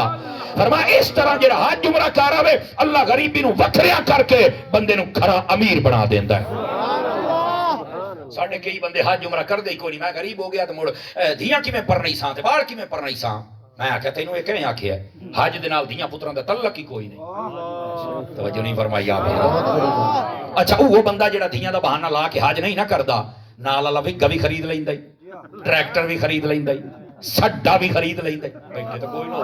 [SPEAKER 1] فرمایا اس طرح جڑا حج عمرہ کر آوے اللہ غریبی نو وکھریا کر کے بندے نو کھرا امیر بنا دیندا ہے ساڈے کئی بندے حج عمرہ کر دے کوئی نہیں میں غریب ہو گیا تے مڑ دھیاں کیویں پڑھنی ساں تے بال کیویں پڑھنی ساں میں آکھیا تینوں یہ کیویں آکھیا ہے حج دے نال دھیاں پتراں دا تعلق ہی کوئی نہیں توجہ نہیں فرمائی آپ نے اچھا وہ بندہ جڑا دھیاں دا بہانہ لا کے حج نہیں نہ کردا نال والا وگا بھی خرید لیندا ٹریکٹر بھی خرید لیندا سڈا بھی خرید لیندا بیٹھے تو کوئی نہ ہو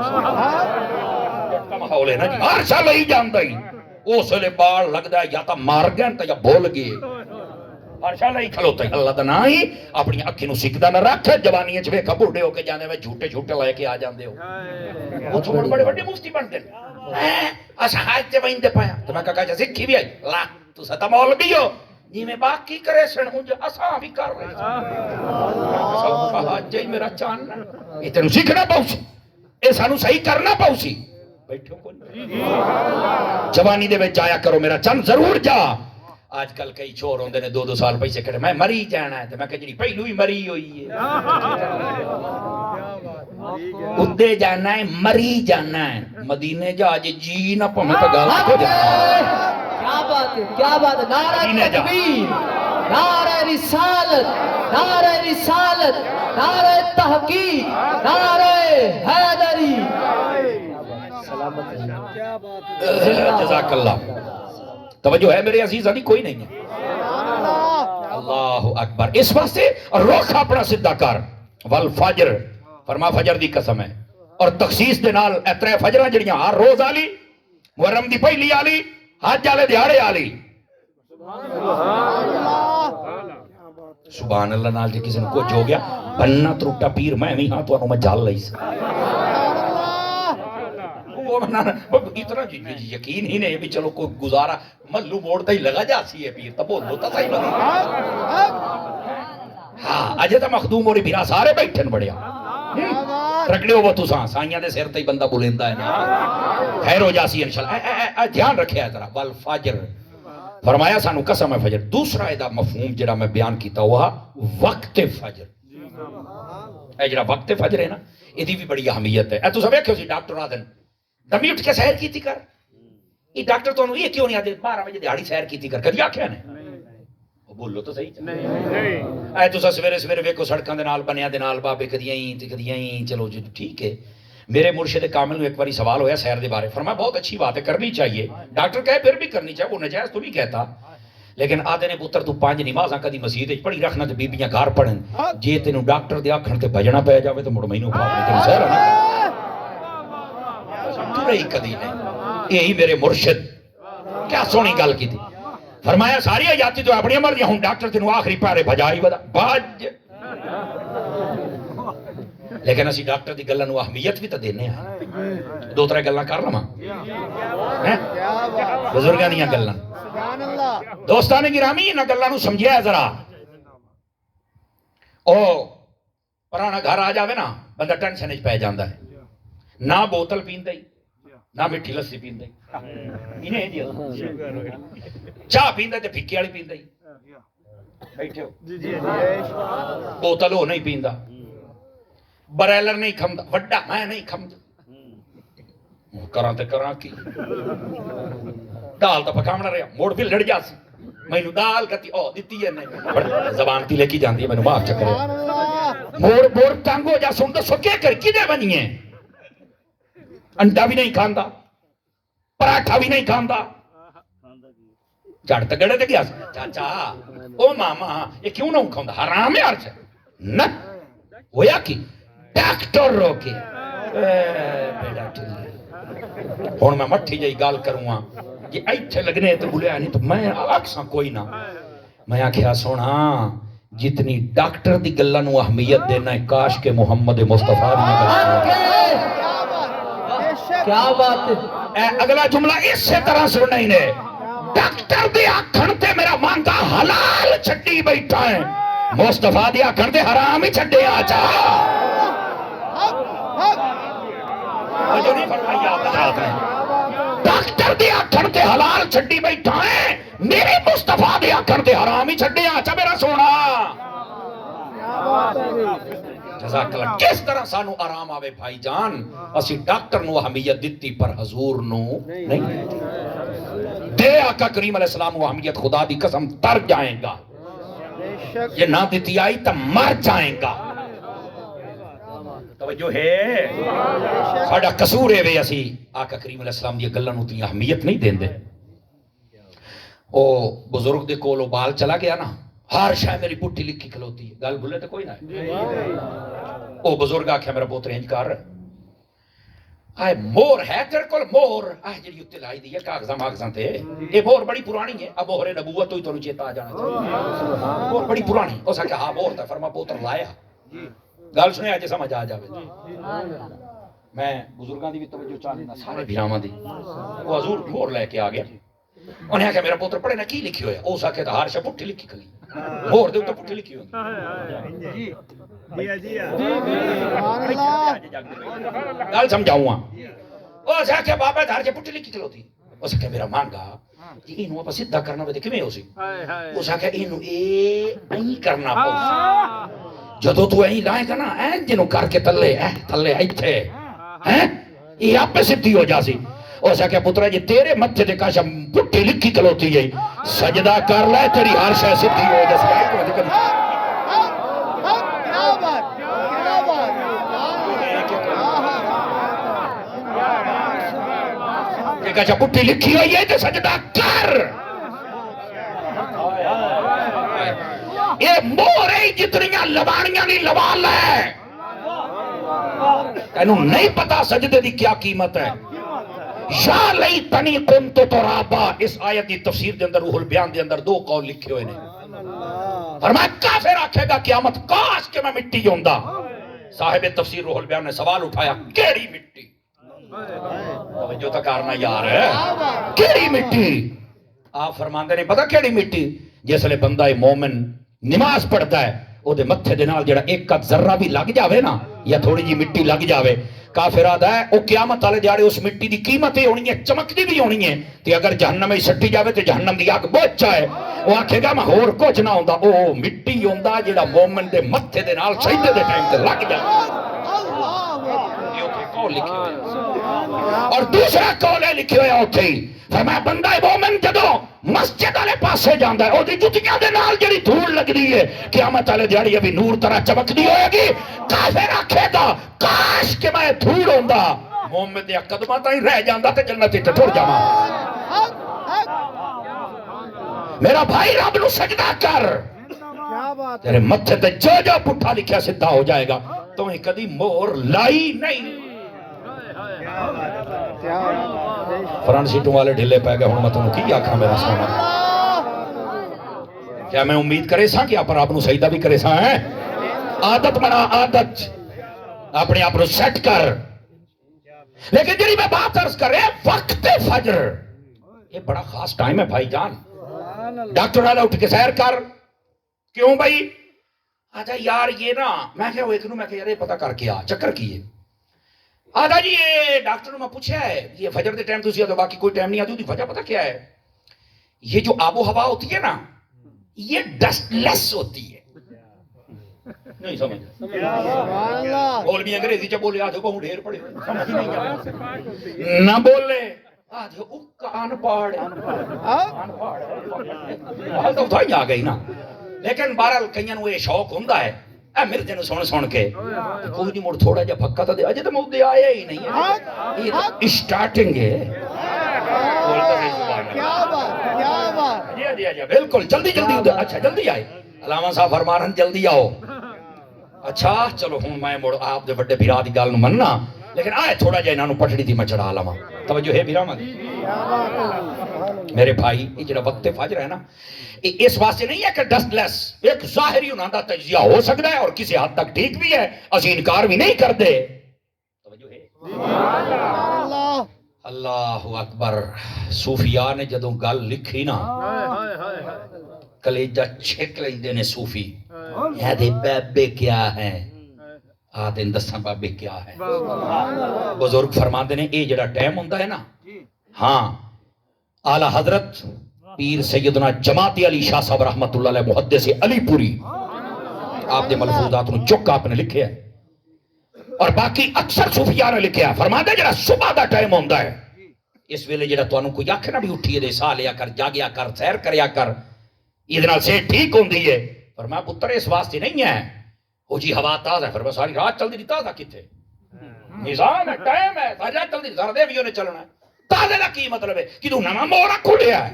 [SPEAKER 1] سکتا ماحول ہے نا جی ہر شے لئی جاندا اس ویلے بال لگدا ہے یا تا مار گئے تے یا بھول گئے ہر شے لئی کھلوتا ہے اللہ دا نا ہی اپنی اکھی نو سکدا نہ رکھ جوانی وچ ویکھا بوڑھے ہو کے جاندے وے جھوٹے جھوٹے لے کے آ جاندے ہو وہ تو بڑے بڑے مفتی بنتے ہیں اسا حج تے ویندے پیا تے میں کہا سکھی بھی آئی لا تو ستا مولوی ہو جی میں باقی کرے سن ہوں جو اساں بھی کر رہے ہیں حج ہی میرا چان یہ تینوں سیکھنا پاؤسی اے سانو صحیح کرنا پاؤسی بیٹھو کوئی جوانی دے وچ جایا کرو میرا چان ضرور جا آج کل کئی چور ہوندے نے 2-2 سال پیسے کٹے میں مری جانا ہے تے میں کہ جڑی پہلو ہی مری ہوئی ہے اُدے جانا ہے مری جانا ہے مدینے جا جی نہ پویں تے گل ہو جائے
[SPEAKER 3] کیا بات ہے کیا بات ہے نعرہ تکبیر نعرہ رسالت نعرہ رسالت نعرہ تحقیق نعرہ حیدری
[SPEAKER 1] جزاک اللہ توجہ ہے میرے عزیز علی کوئی نہیں ہے اللہ اکبر اس واسطے رخ اپنا سدھا کر والفجر فرما فجر دی قسم ہے اور تخصیص دے نال اے ترے فجراں جڑیاں ہر روز آلی محرم دی پہلی آلی حج والے دیہاڑے آلی سبحان اللہ نال جے کسی نے کچھ ہو گیا بننا تروٹا پیر میں بھی ہاں تو میں جال لئی اتنا یقین ہی نہیں بھی چلو کوئی گزارا ملو موڑتا ہی لگا جا سی ہے پیر تب بولو تا صحیح بنی ہاں اجے تا مخدوم اور بھیرا سارے بیٹھن بڑیا رکڑے ہو تو سائیاں دے سر تے بندہ بولیندا ہے نا خیر ہو جاسی انشاءاللہ دھیان رکھیا ہے ذرا والفجر فرمایا سانو قسم ہے فجر دوسرا ایدا مفہوم جڑا میں بیان کیتا ہوا وقت فجر اے جڑا وقت فجر ہے نا ایدی بھی بڑی اہمیت ہے اے تو سب ویکھو سی ڈاکٹر آدن دمی اٹھ کے سیر کیتی کر یہ ڈاکٹر تو یہ کیوں نہیں آتے 12 بجے دیہاڑی سیر کیتی کر کدی آکھیا نے بولو تو صحیح اے تو سویرے سویرے ویکھو سڑکاں دے نال بنیا دے نال بابے کدیاں چلو جی ٹھیک ہے میرے مرشد کامل نے ایک باری سوال ہویا سیر دے بارے فرمایا بہت اچھی بات ہے کرنی چاہیے ڈاکٹر کہے پھر بھی کرنی چاہیے وہ نجائز تو نہیں کہتا لیکن آدھے نے پتر تو 5 نمازاں کدی مسجد وچ پڑھی رکھنا تے بیبیاں گھر پڑھن جے تینوں ڈاکٹر دے آکھن تے بھجنا پے جاوے تے مڑ مینوں کھا تینوں سیر ہے نا رہی کدی نہیں یہی میرے مرشد کیا سونی گل کی تھی فرمایا ساری آیاتی تو اپنی مرضی ہوں ڈاکٹر تینوں آخری پیارے بھجائی بدا بھج لیکن اسی ڈاکٹر دی گلاں نو اہمیت بھی تو دینے ہیں 2-3 گلاں کر لواں بزرگاں دیاں گلاں دوستان گرامی انہاں گلاں نو سمجھیا ذرا او پرانا گھر آ جاوے نا بندہ ٹینشن وچ پے جاندا ہے نہ بوتل پیندا ہی نہ مٹھی لسی پیندا ہی چاہ پیندا تے پھکی والی پیندا ہی بیٹھے ہو بوتل ہو نہیں پیندا برائلر نہیں کھمدا وڈا میں نہیں کھمدا کراں تے کراں کی دال تا پکاونا رہیا موڑ بھی لڑ جاسی مینوں دال کتی او دتی ہے نہیں زبان تی لے کے جاندی ہے مینوں معاف چکرے موڑ تنگ ہو جا سن تو سکے کر کدے بنیے انڈا بھی نہیں کھاندا پراٹھا بھی نہیں کھاندا جڑ تگڑے تے گیا چاچا او ماما یہ کیوں نہ کھاندا حرام ہے ارچ نہ ہویا کی ڈاکٹر روکے بیڑا ٹھلی ہن میں مٹھی جئی گل کروں یہ ایتھے لگنے تے بولیا نہیں تو میں آکھساں کوئی نہ میں آکھیا سونا جتنی ڈاکٹر دی گلاں نو اہمیت دینا ہے کاش کہ محمد مصطفیٰ دی
[SPEAKER 3] کیا بات ہے
[SPEAKER 1] اگلا جملہ اس سے طرح سننا ہی نے ڈاکٹر دی آکھن تے میرا مانگا حلال چھڈی بیٹھا ہے مصطفیٰ دی آکھن تے حرام ہی چھڈے آ جا جو نہیں فرمایا حضرات نے ڈاکٹر دے آکھن تے حلال چھڈی بیٹھا ہے، میرے مصطفیٰ دے آکھن تے حرام ہی چھڈیا۔ اچھا میرا سونا جزاک اللہ۔ کس طرح سانو آرام آوے بھائی جان، اسی ڈاکٹر نو اہمیت دیتی پر حضور نو نہیں دے۔ آقا کریم علیہ السلام و اہمیت خدا دی قسم تر جائیں گا، یہ نہ دیتی آئی تو مر جائیں گا۔ توجہ ہے، ساڈا قصور ہے وے اسی آقا کریم علیہ السلام دی گلاں نو تی اہمیت نہیں دیندے۔ او بزرگ دے کولو بال چلا گیا نا، ہر شے میری پٹھی لکھی کھلوتی ہے، گل بھولے تو کوئی نہ ہے۔ او بزرگ آکھیا میرا پوتر انج کر، آئے مور ہے تیرے کول مور، آئے جڑی اتنے لائی دی ہے کاغذاں ماغذاں تے، یہ مور بڑی پرانی ہے، اب مور نبوت ہوئی تو چیتا آ جانا چاہیے، مور بڑی پرانی۔ اس آکھیا ہاں مور تھا، فرما پوتر لایا، گل سنے اج سمجھ آ جاوے۔ میں بزرگاں دی بھی توجہ چاہنا سارے بھراواں دی، وہ حضور مور لے کے آ گیا، انہیں آکھیا میرا پوتر پڑھے نا کی لکھی ہویا، اس آکھیا تے ہر شے پٹھی لکھی کھلی، مور دے اوتے پٹھی لکھی ہوندی۔ گل سمجھاؤں ہاں، اس آکھیا بابا ہر شے پٹھی لکھی کھلوتی، اس آکھیا میرا مانگا جی اینو اپا سیدھا کرنا ہوے تے کیویں ہو سی، اس آکھیا اینو این کرنا پو، جدوں تو این لائے گا نا این جنوں کر کے تلے تھلے ایتھے ہیں یہ آپ سدھی ہو جا سی۔ اس آکھیا پترا جی تیرے متھے تے کاش پٹھی لکھی کھلوتی ہے، سجدہ کر لے تیری ہر شے سدھی ہو جاسی۔ کاش پٹھی لکھی ہوئی ہے تے سجدہ کر۔ یہ مور ہے جتنیاں لوانیاں نہیں لوا لے، تینوں نہیں پتا سجدے دی کیا قیمت ہے۔ یا لیتنی کنت ترابا، اس آیت دی تفسیر دے اندر روح البیان دے اندر 2 قول لکھے ہوئے نے۔ فرمایا کافر آکھے گا قیامت کاش کہ میں مٹی ہوندا۔ صاحب تفسیر روح البیان نے سوال اٹھایا کیڑی مٹی؟ توجہ تو کرنا یار ہے، کیڑی مٹی؟ آپ فرماندے نے پتا کیڑی مٹی؟ جس لئے بندہ مومن نماز پڑھتا ہے او دے متھے دے نال جڑا ایک قد ذرہ بھی لگ جاوے نا یا تھوڑی جی مٹی لگ جاوے، کافر آدھا ہے او قیامت والے دیہاڑے اس مٹی دی قیمت ہی ہونی ہے، چمکتی بھی ہونی ہے، تے اگر جہنم میں سٹی جاوے تے جہنم دی آگ بوجھ جائے، وہ آکھے گا میں ہور کچھ نہ ہوندا، او مٹی ہوندا جڑا مومن دے متھے دے نال سجدے دے ٹائم تے لگ جائے۔ یہ اوتھے قول لکھے ہوئے اور دوسرا قول ہے لکھے ہوئے اوتھے ہی، فرمایا بندہ مومن جدوں مسجد والے پاسے جاندا ہے او دی جُتیاں دے نال جڑی دھول لگدی ہے قیامت والے دیہاڑی ابھی نور طرح چمکدی ہوئے گی، کافر آکھے گا کاش کہ میں دھول ہوندا، مومن دے قدماں تائیں رہ جاندا تے جنت وچ ٹر جاواں۔ میرا بھائی رب نو سجدہ کر، تیرے متھے تے جو جو پٹھا لکھیا سیدھا ہو جائے گا، تو ہی کدی مور لائی نہیں۔ فرنٹ سیٹوں والے ڈھلے پہ گئے، ہن میں تانوں کی آکھاں میرا سونا؟ کیا میں امید کرے سا کہ آپ رب نو سجدہ بھی کرے سا ہیں؟ عادت بنا، عادت اپنے آپ نو سیٹ کر۔ لیکن جڑی میں بات عرض کر رہے وقت فجر، یہ بڑا خاص ٹائم ہے بھائی جان۔ ڈاکٹر والا اٹھ کے سیر کر، کیوں بھائی؟ آجا یار یہ نا میں کہا ایک نو میں کہا یار یہ پتہ کر کے آ چکر کیے۔ آدھا جی یہ ڈاکٹر نے میں پوچھا ہے یہ فجر دے ٹائم تو باقی کوئی ٹائم نہیں آتی، وجہ پتہ کیا ہے؟ یہ جو آب و ہوا ہوتی ہے نا یہ ڈسٹ لیس ہوتی ہے۔ نہیں سمجھ بول بھی انگریزی چا بولے آدھے بہت ڈھیر پڑے سمجھ نہیں آیا نہ بولے آدھے ان پاڑ تو اتھائی آ گئی نا۔ لیکن بہرحال کئیاں نو یہ شوق ہوندا ہے اے مرزے نو سن کے کوئی نہیں مڑ تھوڑا جا پھکا تا دے اجے تو مودے آیا ہی نہیں ہے، یہ تو سٹارٹنگ ہے۔
[SPEAKER 2] کیا بات کیا بات،
[SPEAKER 1] جی بالکل جلدی جلدی، اچھا جلدی آئے علامہ صاحب فرما رہے جلدی آؤ۔ اچھا چلو ہوں میں مڑ آپ دے بڑے بھرا دی گل نو مننا، لیکن آئے تھوڑا جا انہاں نو پٹڑی دی میں چڑھا لواں۔ توجہ ہے بھراواں دی میرے بھائی، یہ جڑا وقت فجر ہے نا اس واسطے نہیں ہے کہ ڈسٹ لیس، ایک ظاہری انہاں دا تجزیہ ہو سکتا ہے اور کسی حد تک ٹھیک بھی ہے، اسی انکار بھی نہیں کر دے۔ توجہ ہے اللہ اکبر۔ صوفیاء نے جدوں گل لکھی نا کلیجہ چھک لیندے نے صوفی، یہ دے بابے کیا ہیں آدھیں دساں بابے کیا ہیں۔ بزرگ فرماندے نے اے جڑا ٹائم ہوندا ہے نا ہاں اعلی حضرت پیر سیدنا جماعت علی شاہ صاحب رحمت اللہ علیہ محدث علی پوری آپ دے ملفوظات نو چک آپ نے لکھے ہے اور باقی اکثر صوفیاء نے لکھے ہے فرماتے جڑا صبح دا ٹائم ہوندا ہے اس ویلے جڑا تانوں کوئی آکھے نہ بھی اٹھیے دے سا لیا کر جاگیا کر سیر کریا کر یہ نال صحت ٹھیک ہوندی ہے فرمایا پتر اس واسطے نہیں ہے وہ جی ہوا تازہ ہے فرمایا ساری رات چل دی تازہ کتے نظام ہے ٹائم ہے ساری رات چل دی سردے بھی انہیں چلنا ہے تازہ دا کی مطلب ہے کہ تو نواں مورا کھلیا ہے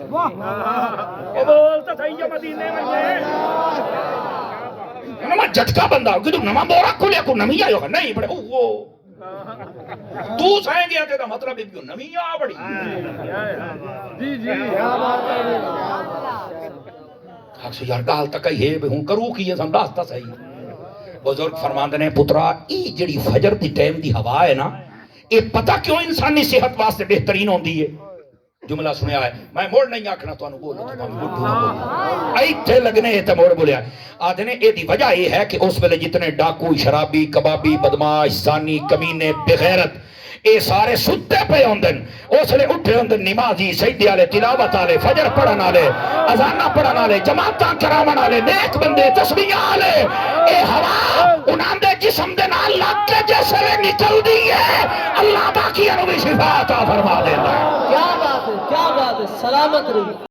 [SPEAKER 4] وہ بولتا صحیح ہے مدینے میں
[SPEAKER 1] نواں جھٹکا بندہ کہ تو نواں مورا کھلیا کو نمی آئے ہوگا نہیں بڑے وہ تو سائیں گیا تھے دا مطلب ہے کہ نمی آ بڑی
[SPEAKER 4] جی جی
[SPEAKER 1] حق سے یار گال تک ہے ہوں کرو کی یہ سنداستا صحیح بزرگ فرماندے نے پترا ای جڑی فجر دی ٹائم دی ہوا ہے نا اے پتہ کیوں انسانی صحت واسطے بہترین ہوندی ہے جملہ سنیا ہے میں موڑ نہیں آکھنا تو انو بولو تو میں بڑھو نہ بولو ایتھے لگنے تے موڑ بولیا آدھے نے اے دی وجہ یہ ہے کہ اس ویلے جتنے ڈاکو شرابی کبابی بدماش زانی کمینے بغیرت اے سارے ستے پہ ہوندن اس لئے اٹھے ہوندن نمازی سجدے والے تلاوت والے فجر پڑھن والے اذانہ پڑھن والے جماعتاں کراون والے نیک بندے تسبیحاں والے اے ہوا انہاں دے جسم دے نال لگ کے جیسے نکل دی ہے اللہ باقیاں نو بھی شفا عطا فرما دیندا ہے
[SPEAKER 3] کیا بات ہے سلامت رہی